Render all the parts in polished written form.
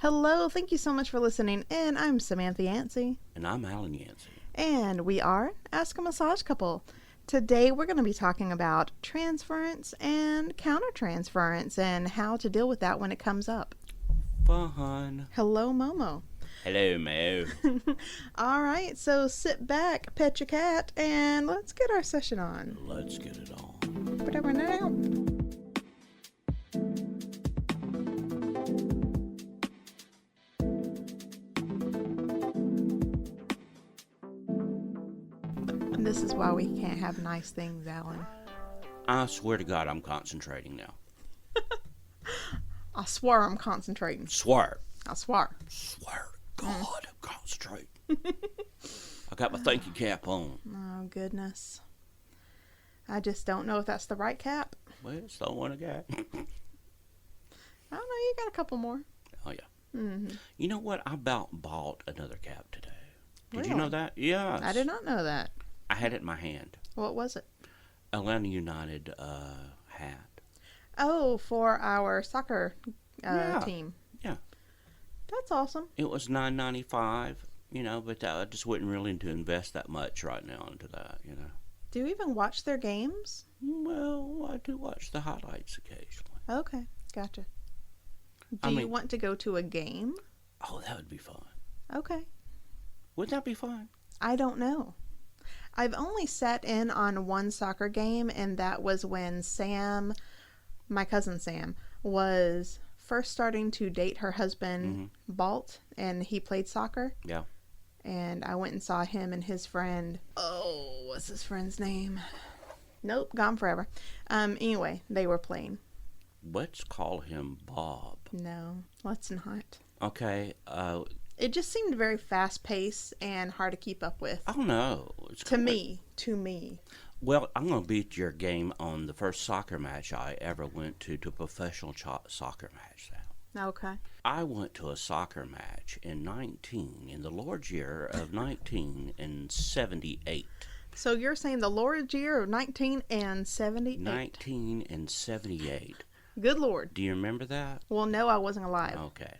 Hello, thank you so much for listening in. I'm Samantha Yancey. And I'm Alan Yancey. And we are Ask a Massage Couple. Today we're going to be talking about transference and countertransference and how to deal with that when it comes up. Fun. Hello, Momo. Hello, Mo. All right, so sit back, pet your cat, and let's get our session on. Let's get it on. This is why we can't have nice things, Alan. I swear to God, I'm concentrating now. I swear I'm concentrating. Swear. I swear. Swear to God, I'm concentrating. I got my thank you cap on. Oh, goodness. I just don't know if that's the right cap. Well, it's the one I got. I don't know, you got a couple more. Oh, yeah. Mm-hmm. You know what? I about bought another cap today. Did Really? you know that? Yes. I did not know that. I had it in my hand. What was it? Atlanta United hat. Oh, for our soccer Yeah. team. Yeah. That's awesome. It was $9.95, but I just wasn't willing to invest that much right now into that, Do you even watch their games? Well, I do watch the highlights occasionally. Okay, gotcha. Do you want to go to a game? Oh, that would be fun. Okay. Would that be fun? I don't know. I've only sat in on one soccer game, and that was when Sam, my cousin Sam, was first starting to date her husband, Balt, and he played soccer. Yeah. And I went and saw him and his friend. Oh, what's his friend's name? Nope, gone forever. Anyway, they were playing. Let's call him Bob. No, let's not. Okay. It just seemed very fast-paced and hard to keep up with. Oh, no. To me. Well, I'm going to beat your game on the first soccer match I ever went to a professional soccer match now. Okay. I went to a soccer match in the Lord's year of 1978. So you're saying the Lord's year of 1978? 1978. Good Lord. Do you remember that? Well, no, I wasn't alive. Okay.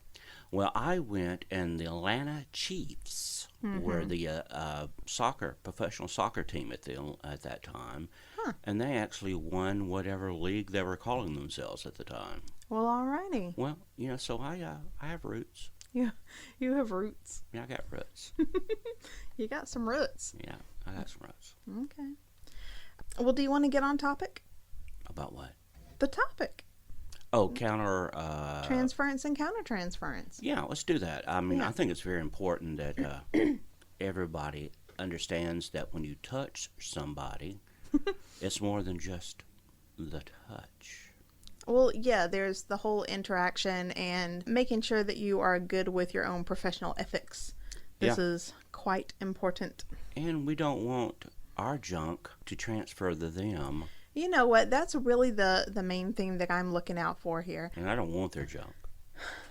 Well, I went, and the Atlanta Chiefs were the professional soccer team at that time, and they actually won whatever league they were calling themselves at the time. Well, alrighty. Well, so I have roots. Yeah, you have roots. Yeah, I got roots. You got some roots. Yeah, I got some roots. Okay. Well, do you want to get on topic? About what? The topic. Oh, transference and countertransference. Yeah, let's do that. I mean, I think it's very important that everybody understands that when you touch somebody, it's more than just the touch. Well, yeah, there's the whole interaction and making sure that you are good with your own professional ethics. This is quite important. And we don't want our junk to transfer to them. You know what? That's really the main thing that I'm looking out for here. And I don't want their junk.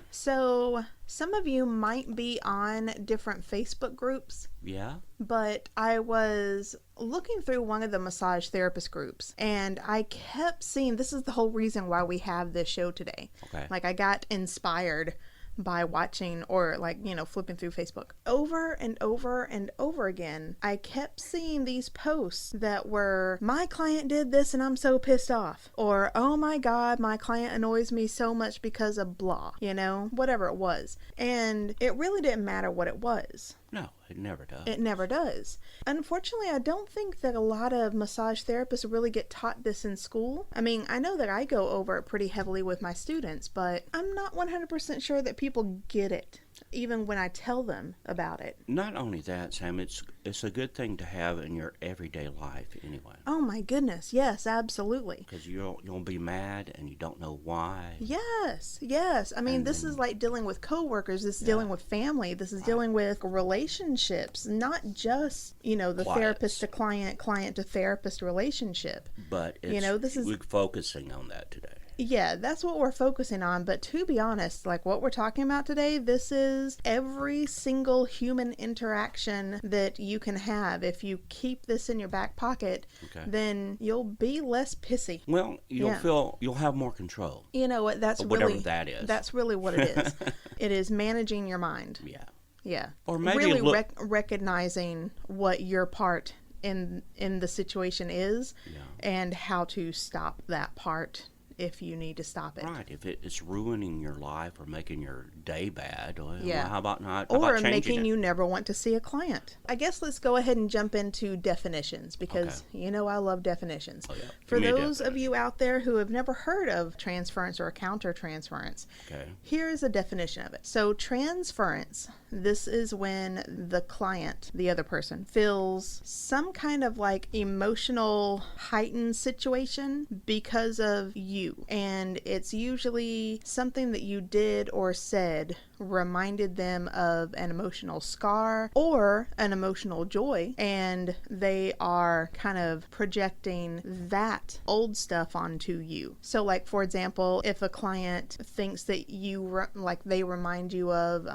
So, some of you might be on different Facebook groups. Yeah? But I was looking through one of the massage therapist groups, and I kept seeing, this is the whole reason why we have this show today. Okay. Like, I got inspired by watching or flipping through Facebook over and over and over again. I kept seeing these posts that were, my client did this and I'm so pissed off, or oh my god, my client annoys me so much because of blah, whatever it was. And it really didn't matter what it was. No, it never does. It never does. Unfortunately, I don't think that a lot of massage therapists really get taught this in school. I mean, I know that I go over it pretty heavily with my students, but I'm not 100% sure that people get it, even when I tell them about it. Not only that, Sam, it's a good thing to have in your everyday life anyway. Oh my goodness, yes, absolutely. Because you'll be mad and you don't know why. Yes. I mean, this is like dealing with coworkers, this is dealing with family, this is dealing with relationships, not just, the therapist to client, client to therapist relationship. But we're focusing on that today. Yeah, that's what we're focusing on. But to be honest, like what we're talking about today, this is every single human interaction that you can have. If you keep this in your back pocket, Okay. then you'll be less pissy. Well, Yeah. you'll have more control. You know what? Whatever that is. That's really what it is. It is managing your mind. Yeah. Yeah. Or maybe really recognizing what your part in the situation is, Yeah. and how to stop that part if you need to stop it. Right. If it's ruining your life or making your day bad, well, Yeah. how about not? Or about making it? you never want to see a client. I guess let's go ahead and jump into definitions, because you know I love definitions. Oh, yeah. For Give me a those of you out there who have never heard of transference or countertransference, Okay. here's a definition of it. So transference, this is when the client, the other person, feels some kind of like emotional heightened situation because of you. And it's usually something that you did or said reminded them of an emotional scar or an emotional joy, and they are kind of projecting that old stuff onto you. So like, for example, if a client thinks that you like they remind you of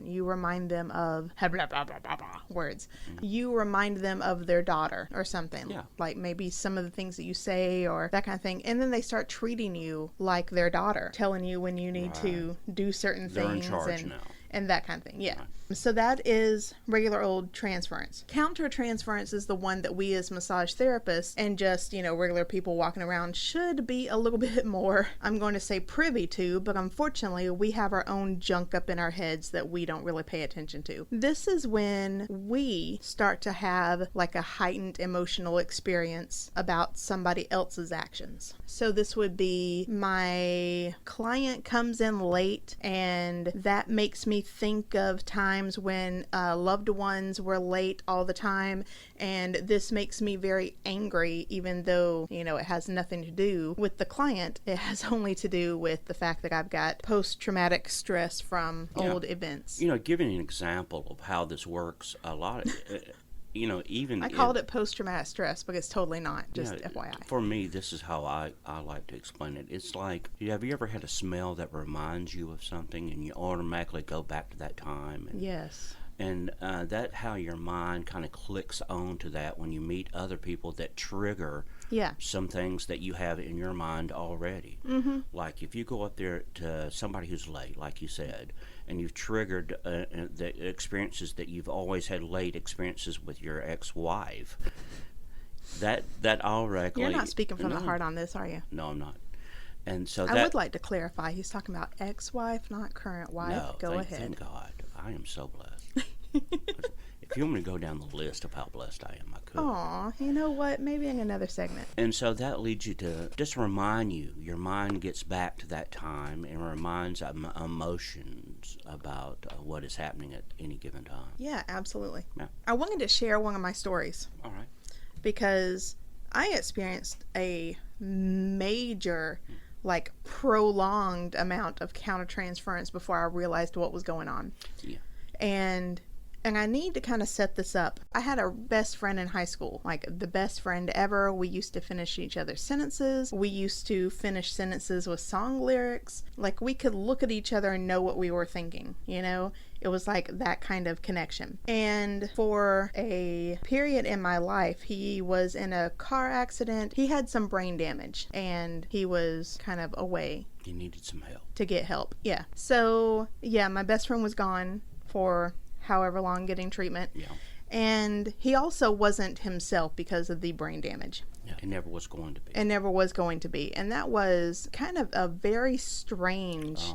you remind them of blah, blah, blah, blah, blah, words. You remind them of their daughter or something. Yeah. Like maybe some of the things that you say or that kind of thing, and then they start treating you like their daughter, telling you when you need to do certain They're in things charge now. and that kind of thing. Yeah. So that is regular old transference. Countertransference is the one that we as massage therapists and just, regular people walking around should be a little bit more, I'm going to say, privy to, but unfortunately we have our own junk up in our heads that we don't really pay attention to. This is when we start to have like a heightened emotional experience about somebody else's actions. So this would be my client comes in late, and that makes me think of times when loved ones were late all the time, and this makes me very angry, even though it has nothing to do with the client. It has only to do with the fact that I've got post-traumatic stress from old events. Giving an example of how this works, a lot of even I called it post-traumatic stress, but it's totally not, just FYI. For me, this is how I like to explain it. It's like, have you ever had a smell that reminds you of something and you automatically go back to that time? Yes. And that how your mind kind of clicks on to that when you meet other people that trigger some things that you have in your mind already. Mm-hmm. Like if you go up there to somebody who's late, like you said, and you've triggered the experiences that you've always had, late experiences with your ex-wife, that automatically... You're not speaking from the heart on this, are you? No, I'm not. And so I would like to clarify, he's talking about ex-wife, not current wife. No, go ahead. Thank God. I am so blessed. If you want me to go down the list of how blessed I am, I could. Aw, you know what? Maybe in another segment. And so that leads you to just remind you, your mind gets back to that time and reminds emotions about what is happening at any given time. Yeah, absolutely. Yeah. I wanted to share one of my stories. All right. Because I experienced a major, like prolonged amount of countertransference before I realized what was going on. Yeah. And I need to kind of set this up. I had a best friend in high school, like the best friend ever. We used to finish each other's sentences. We used to finish sentences with song lyrics. Like we could look at each other and know what we were thinking, It was like that kind of connection. And for a period in my life, he was in a car accident. He had some brain damage and he was kind of away. He needed some help. To get help. Yeah. So, my best friend was gone for however long getting treatment. Yeah. And he also wasn't himself because of the brain damage. Yeah, it never was going to be. It never was going to be. And that was kind of a very strange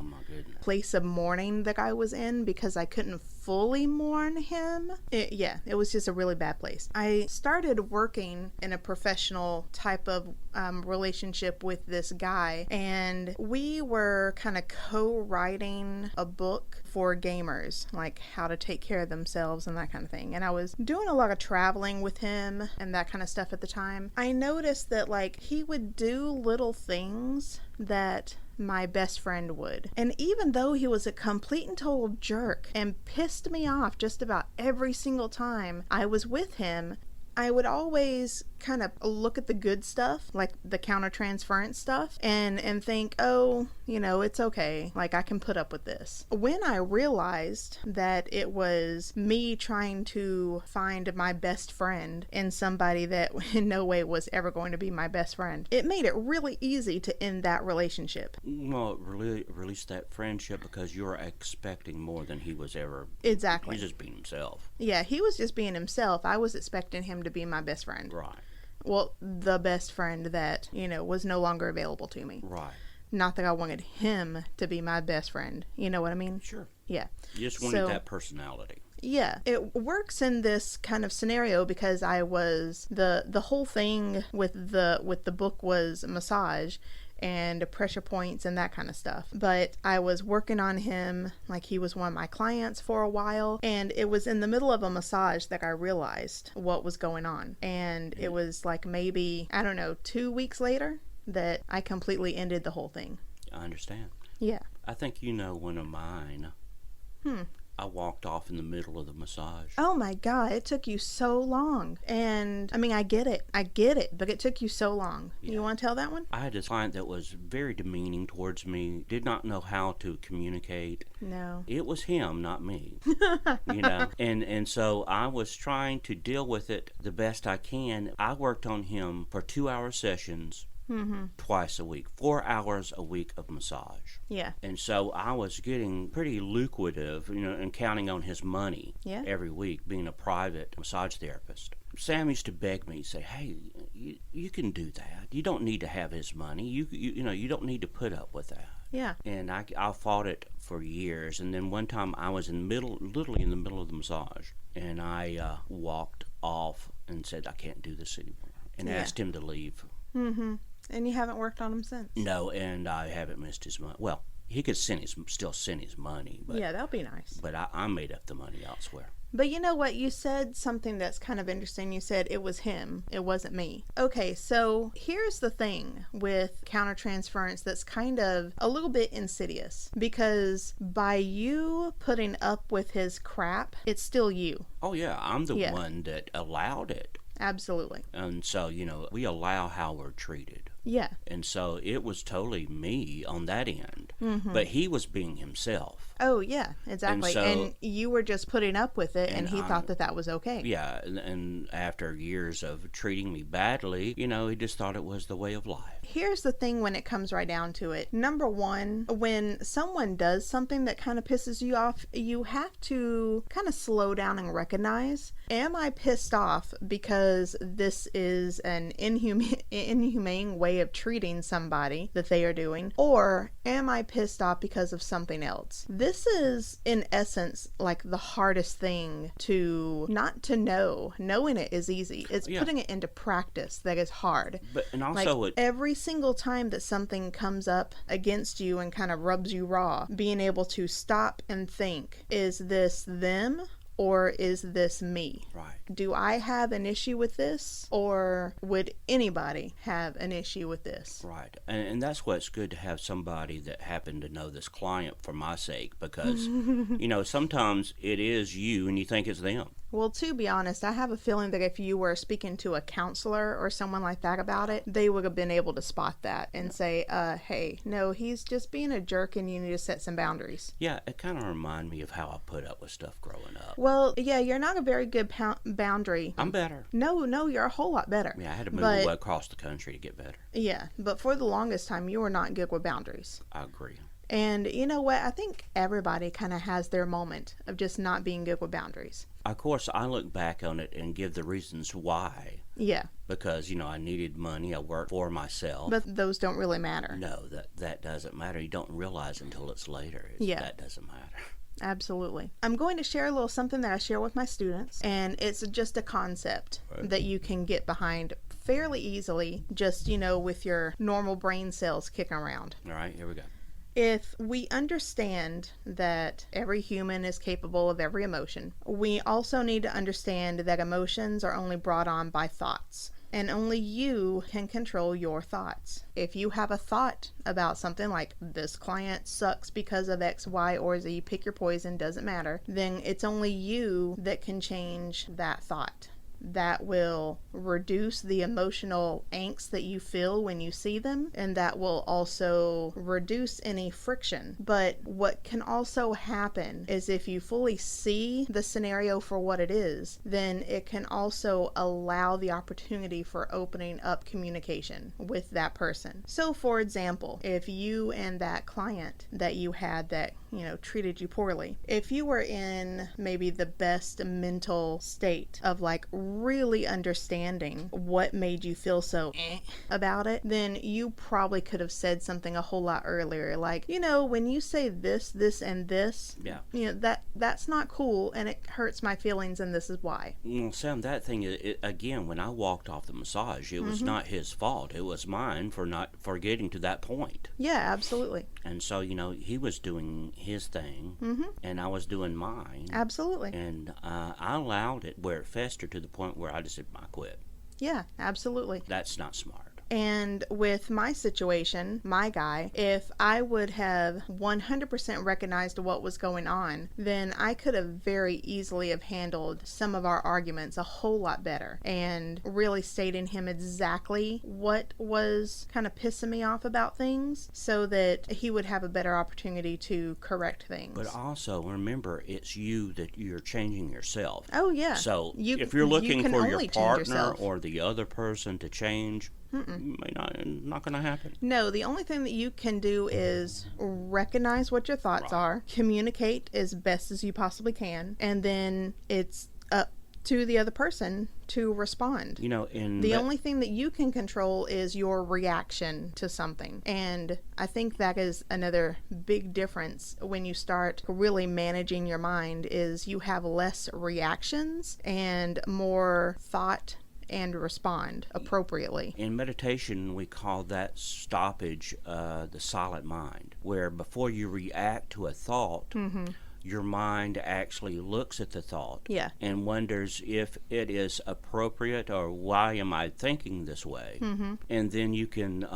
place of mourning that I was in, because I couldn't fully mourn him. It was just a really bad place. I started working in a professional type of relationship with this guy, and we were kind of co-writing a book for gamers, like how to take care of themselves and that kind of thing. And I was doing a lot of traveling with him and that kind of stuff at the time. I noticed that like he would do little things that my best friend would. And even though he was a complete and total jerk and pissed me off just about every single time I was with him, I would always kind of look at the good stuff, like the countertransference stuff, and think, oh, it's okay. Like, I can put up with this. When I realized that it was me trying to find my best friend in somebody that in no way was ever going to be my best friend, it made it really easy to end that relationship. Well, it really released that friendship because you're expecting more than he was ever. Exactly. He's just being himself. Yeah, he was just being himself. I was expecting him to be my best friend. Right. Well, the best friend that, was no longer available to me. Right. Not that I wanted him to be my best friend. You know what I mean? Sure. Yeah. You just wanted that personality. Yeah. It works in this kind of scenario because I was the whole thing with the book was massage and pressure points and that kind of stuff. But I was working on him like he was one of my clients for a while, and it was in the middle of a massage that I realized what was going on. And it was like maybe, I don't know, 2 weeks later that I completely ended the whole thing. I understand. Yeah. I think one of mine. I walked off in the middle of the massage. Oh my God, it took you so long. And I mean, I get it, but it took you so long. Yeah. You want to tell that one? I had a client that was very demeaning towards me, did not know how to communicate. No. It was him, not me. And so I was trying to deal with it the best I can. I worked on him for 2-hour sessions. Twice a week, 4 hours a week of massage. Yeah. And so I was getting pretty lucrative, and counting on his money every week, being a private massage therapist. Sam used to beg me, say, hey, you can do that. You don't need to have his money. You don't need to put up with that. Yeah. And I fought it for years. And then one time I was literally in the middle of the massage, and I walked off and said, I can't do this anymore, and asked him to leave. And you haven't worked on him since? No, and I haven't missed his money. Well, he could still send his money. But, yeah, that would be nice. But I made up the money elsewhere. But you know what? You said something that's kind of interesting. You said it was him. It wasn't me. Okay, so here's the thing with countertransference that's kind of a little bit insidious. Because by you putting up with his crap, it's still you. Oh, yeah. I'm the one that allowed it. Absolutely. And so, we allow how we're treated. Yeah. And so it was totally me on that end. But he was being himself. Oh, yeah, exactly. And you were just putting up with it, and he thought that was okay. Yeah, and after years of treating me badly, he just thought it was the way of life. Here's the thing when it comes right down to it. Number one, when someone does something that kind of pisses you off, you have to kind of slow down and recognize, am I pissed off because this is an inhumane way of treating somebody that they are doing, or am I pissed off because of something else? This is, in essence, like the hardest thing not to know. Knowing it is easy. It's putting it into practice that is hard. And also, like every single time that something comes up against you and kind of rubs you raw, being able to stop and think, is this them? Or is this me? Right. Do I have an issue with this? Or would anybody have an issue with this? Right. And that's why it's good to have somebody that happened to know this client for my sake, because, sometimes it is you and you think it's them. Well, to be honest, I have a feeling that if you were speaking to a counselor or someone like that about it, they would have been able to spot that and say, hey, no, he's just being a jerk and you need to set some boundaries. Yeah, it kind of reminded me of how I put up with stuff growing up. Well, yeah, you're not a very good boundary. I'm better. No, you're a whole lot better. Yeah, I had to move across the country to get better. Yeah, but for the longest time, you were not good with boundaries. I agree. And you know what? I think everybody kind of has their moment of just not being good with boundaries. Of course, I look back on it and give the reasons why. Yeah. Because, I needed money. I worked for myself. But those don't really matter. No, that doesn't matter. You don't realize until it's later. That doesn't matter. Absolutely. I'm going to share a little something that I share with my students, and it's just a concept that you can get behind fairly easily, just, with your normal brain cells kicking around. All right, here we go. If we understand that every human is capable of every emotion, we also need to understand that emotions are only brought on by thoughts. And only you can control your thoughts. If you have a thought about something like, this client sucks because of X, Y, or Z, pick your poison, doesn't matter, then it's only you that can change that thought. that will reduce the emotional angst that you feel when you see them, and that will also reduce any friction. But what can also happen is if you fully see the scenario for what it is, then it can also allow the opportunity for opening up communication with that person. So for example, if you and that client that you had that treated you poorly, if you were in maybe the best mental state of like really understanding what made you feel so about it, then you probably could have said something a whole lot earlier, like, when you say this, this, and this, that's not cool, and it hurts my feelings, and this is why. Well, Sam, that thing, again, when I walked off the massage, it was not his fault. It was mine for getting to that point. Yeah, absolutely. And so, he was doing his thing, and I was doing mine. Absolutely. And I allowed it where it festered to the point where I just said, I quit. Yeah, absolutely. That's not smart. And with my situation, my guy, if I would have 100% recognized what was going on, then I could have very easily have handled some of our arguments a whole lot better and really stating him exactly what was kind of pissing me off about things so that he would have a better opportunity to correct things. But also, remember, it's you that you're changing yourself. Oh, yeah. So if you're looking for your partner or the other person to change, not going to happen. No, the only thing that you can do is recognize what your thoughts are, communicate as best as you possibly can, and then it's up to the other person to respond. The only thing that you can control is your reaction to something. And I think that is another big difference when you start really managing your mind, is you have less reactions and more thought and respond appropriately. In meditation, we call that stoppage the silent mind, where before you react to a thought, your mind actually looks at the thought and wonders if it is appropriate or why am I thinking this way? And then you can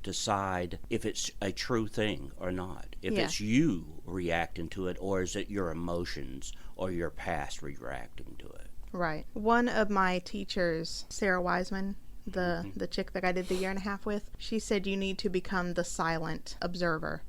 decide if it's a true thing or not, if it's you reacting to it, or is it your emotions or your past reacting to it. Right. One of my teachers, Sarah Wiseman, the chick that I did the 1.5 years with, she said you need to become the silent observer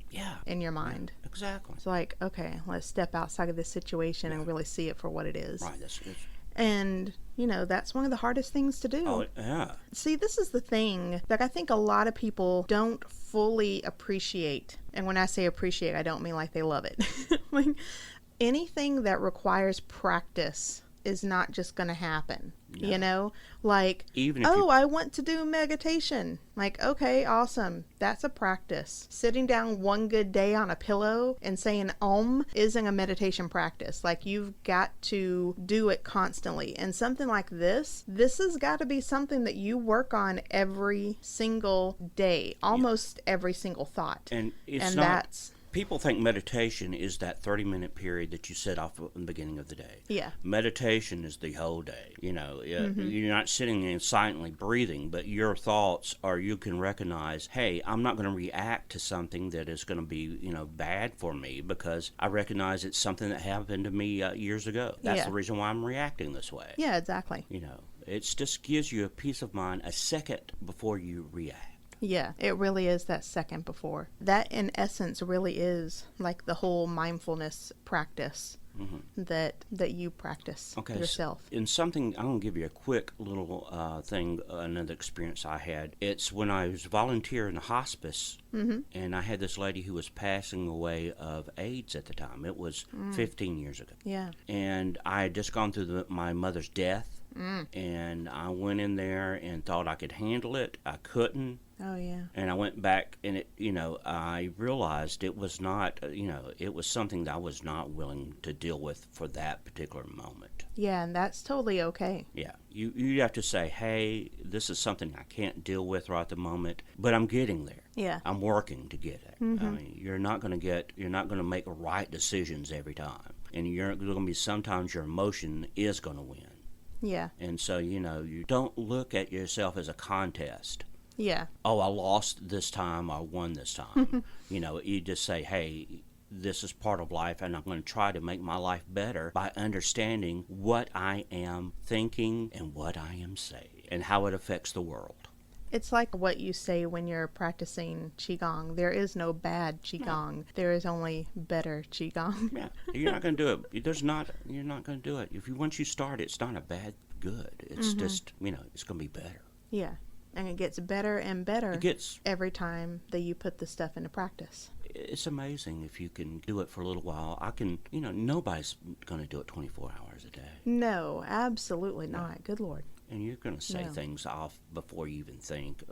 in your mind. Yeah, exactly. It's like, okay, let's step outside of this situation and really see it for what it is. Right, that's good. And, that's one of the hardest things to do. Oh, yeah. See, this is the thing that I think a lot of people don't fully appreciate. And when I say appreciate, I don't mean like they love it. Like, anything that requires practice is not just going to happen, like, even if I want to do meditation. Like, okay, awesome. That's a practice. Sitting down one good day on a pillow and saying isn't a meditation practice. Like, you've got to do it constantly. And something like this has got to be something that you work on every single day, almost every single thought. And people think meditation is that 30-minute period that you set off in the beginning of the day. Yeah. Meditation is the whole day. You're not sitting and silently breathing, but your thoughts are, you can recognize, hey, I'm not going to react to something that is going to be, bad for me, because I recognize it's something that happened to me years ago. That's the reason why I'm reacting this way. Yeah, exactly. It just gives you a peace of mind a second before you react. Yeah, it really is that second before. That, in essence, really is like the whole mindfulness practice that you practice yourself. So in something, I'm going to give you a quick little thing, another experience I had. It's when I was volunteering in a hospice, and I had this lady who was passing away of AIDS at the time. It was 15 years ago. Yeah. And I had just gone through my mother's death. And I went in there and thought I could handle it. I couldn't. Oh, yeah. And I went back and I realized it was not, it was something that I was not willing to deal with for that particular moment. Yeah, and that's totally okay. Yeah. You have to say, hey, this is something I can't deal with right at the moment, but I'm getting there. Yeah. I'm working to get it. I mean, you're not going to make right decisions every time. And you're going to be, sometimes your emotion is going to win. Yeah. And so, you don't look at yourself as a contest. Yeah. Oh, I lost this time, I won this time. You just say, hey, this is part of life, and I'm going to try to make my life better by understanding what I am thinking and what I am saying and how it affects the world. It's like what you say when you're practicing Qigong. There is no bad Qigong. There is only better Qigong. Yeah, you're not going to do it. You're not going to do it. Once you start, it's not a bad good. It's just, it's going to be better. Yeah, and it gets better and better It gets every time that you put the stuff into practice. It's amazing if you can do it for a little while. Nobody's going to do it 24 hours a day. No, absolutely not. Good Lord. And you're going to say things off before you even think.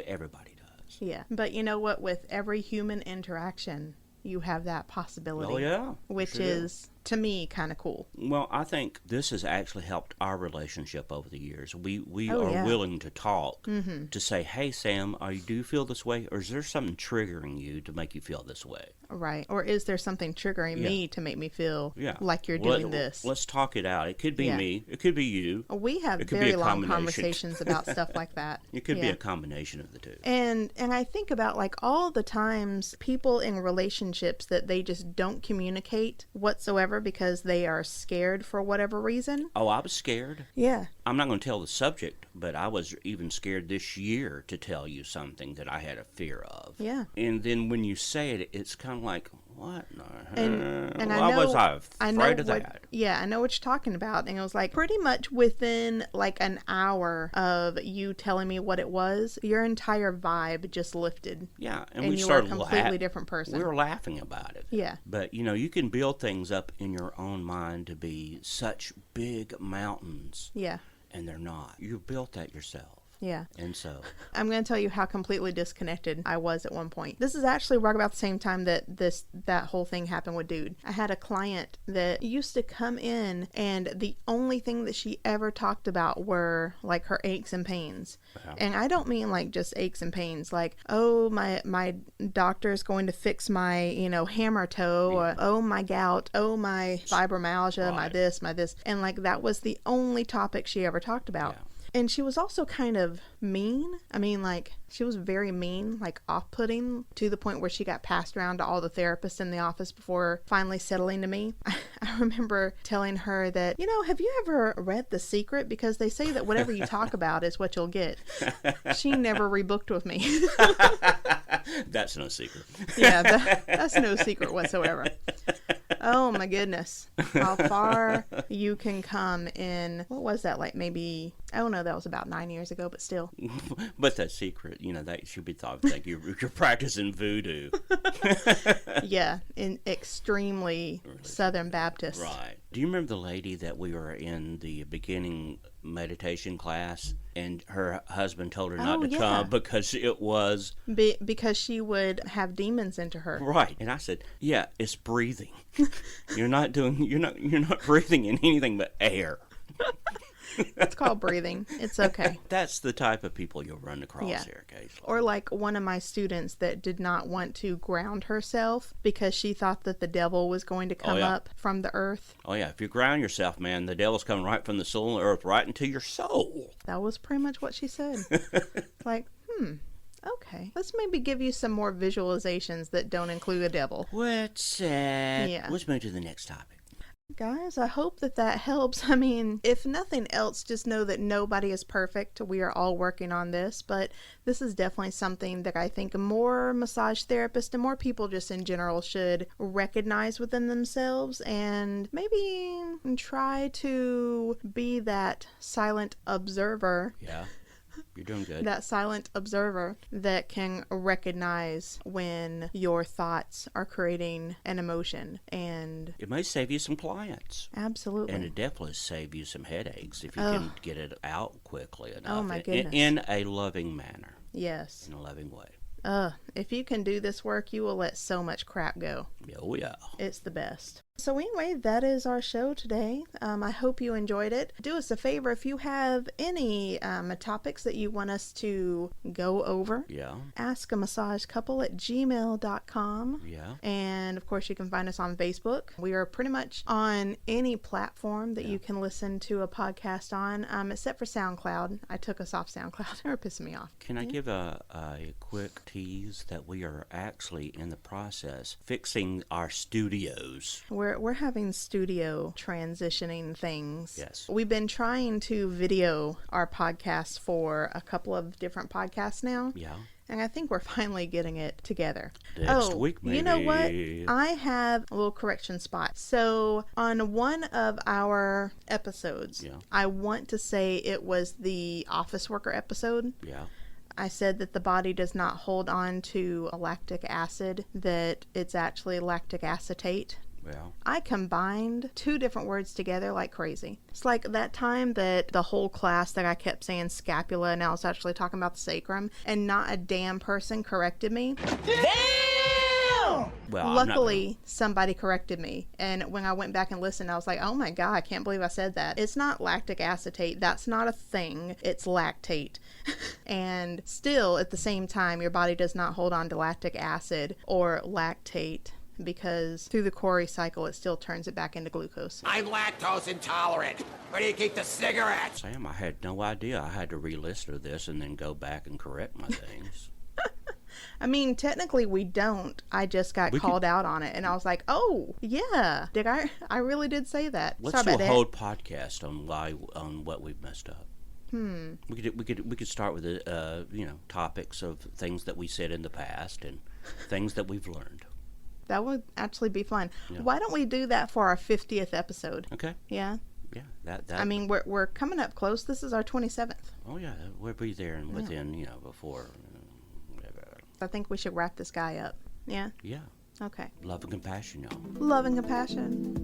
Everybody does. Yeah. But you know what? With every human interaction, you have that possibility. Oh, yeah. Which is, to me, kind of cool. Well, I think this has actually helped our relationship over the years. We Oh, are yeah. willing to talk, to say, hey, Sam, do you feel this way? Or is there something triggering you to make you feel this way? Right. Or is there something triggering me to make me feel like you're doing this? Let's talk it out. It could be me. It could be you. We have very long conversations about stuff like that. It could be a combination of the two. And I think about like all the times people in relationships that they just don't communicate whatsoever because they are scared for whatever reason. Oh, I was scared. Yeah. I'm not going to tell the subject, but I was even scared this year to tell you something that I had a fear of. Yeah. And then when you say it, it's kind of like, what? And why was I afraid of what, that? Yeah, I know what you're talking about. And it was like pretty much within like an hour of you telling me what it was, your entire vibe just lifted. Yeah, And we you started were a completely different person. We were laughing about it. Yeah. But, you can build things up in your own mind to be such big mountains. Yeah. And they're not. You built that yourself. Yeah. And so I'm going to tell you how completely disconnected I was at one point. This is actually right about the same time that that whole thing happened with Dude. I had a client that used to come in and the only thing that she ever talked about were like her aches and pains. Wow. And I don't mean like just aches and pains, like, oh, my doctor's going to fix my, hammer toe, or, oh, my gout, oh, my fibromyalgia, my this. And like that was the only topic she ever talked about. Yeah. And she was also kind of mean. I mean, like, she was very mean, like off-putting, to the point where she got passed around to all the therapists in the office before finally settling to me. I remember telling her that, have you ever read The Secret? Because they say that whatever you talk about is what you'll get. She never rebooked with me. That's no secret. Yeah, that's no secret whatsoever. Oh my goodness. How far you can come in, what was that, like maybe, I don't know, that was about 9 years ago, but still. But that secret, that should be thought like you're practicing voodoo. Yeah, in extremely Southern Baptist. Right. Do you remember the lady that we were in the beginning meditation class and her husband told her not to come because it was because she would have demons into her. Right. And I said, yeah, it's breathing. You're not breathing in anything but air. It's called breathing. It's okay. That's the type of people you'll run across here occasionally. Or like one of my students that did not want to ground herself because she thought that the devil was going to come up from the earth. Oh, yeah. If you ground yourself, man, the devil's coming right from the soul of the earth right into your soul. That was pretty much what she said. Like, okay. Let's maybe give you some more visualizations that don't include a devil. Let's move to the next topic. Guys, I hope that helps. I mean, if nothing else, just know that nobody is perfect. We are all working on this, but this is definitely something that I think more massage therapists and more people just in general should recognize within themselves and maybe try to be that silent observer. Yeah. You're doing good. That silent observer that can recognize when your thoughts are creating an emotion. And it may save you some clients. Absolutely. And it definitely save you some headaches if you can get it out quickly enough. Oh my goodness. In a loving manner. Yes. In a loving way. If you can do this work, you will let so much crap go. Oh, yeah. It's the best. So anyway, that is our show today. I hope you enjoyed it. Do us a favor, if you have any topics that you want us to go over, askamassagecouple@gmail.com. Yeah. And of course, you can find us on Facebook. We are pretty much on any platform that you can listen to a podcast on, except for SoundCloud. I took us off SoundCloud. They were pissing me off. Can I give a quick tease that we are actually in the process fixing having our studios. We're having studio transitioning things. Yes. We've been trying to video our podcast for a couple of different podcasts now. Yeah. And I think we're finally getting it together. Next week, maybe. You know what? I have a little correction spot. So on one of our episodes, I want to say it was the office worker episode. Yeah. I said that the body does not hold on to lactic acid, that it's actually lactic acetate. Well, I combined two different words together like crazy. It's like that time that the whole class that I kept saying scapula and I was actually talking about the sacrum and not a damn person corrected me. Damn! Well, luckily, somebody corrected me. And when I went back and listened, I was like, oh my God, I can't believe I said that. It's not lactic acetate. That's not a thing. It's lactate. And still, at the same time, your body does not hold on to lactic acid or lactate, because through the Cori cycle, it still turns it back into glucose. I'm lactose intolerant. Where do you keep the cigarettes? Sam, I had no idea. I had to re-listen to this and then go back and correct my things. I mean, technically we don't. I just got called out on it, and I was like, "Oh, yeah, did I really did say that." Let's do a whole podcast on what we've messed up. We could start with the topics of things that we said in the past and things that we've learned. That would actually be fun. Yeah. Why don't we do that for our 50th episode? Okay. Yeah. Yeah. That. I mean, we're coming up close. This is our 27th. Oh yeah, we'll be there and within before. I think we should wrap this guy up. Yeah? Yeah. Okay. Love and compassion, y'all. Love and compassion.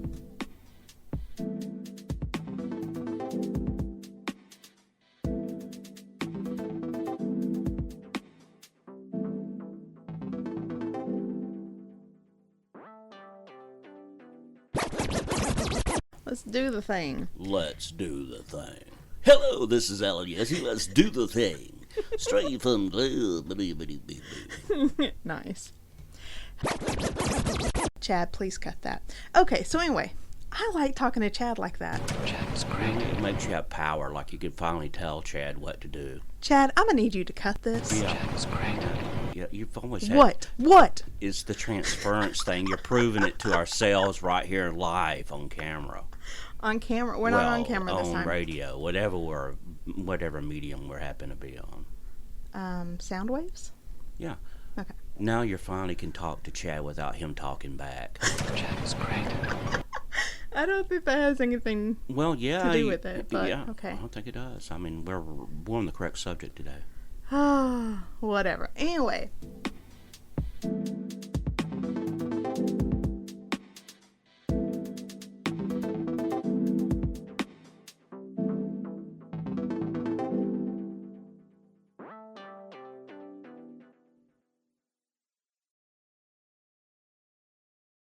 Let's do the thing. Let's do the thing. Hello, this is Alan Yessie. Let's do the thing. Straight from Nice. Chad, please cut that. Okay, so anyway, I like talking to Chad like that. Chad's great. It makes you have power, like you can finally tell Chad what to do. Chad, I'm gonna need you to cut this. Yeah. Chad's great. Yeah, you've always had What? It's the transference thing. You're proving it to ourselves right here live on camera. On camera? We're not on camera this time. On radio, whatever medium we're happen to be on. Sound waves? Yeah. Okay. Now you finally can talk to Chad without him talking back. Chad is great. I don't think that has anything to do with it, but okay. I don't think it does. I mean, we're on the correct subject today. Whatever. Anyway.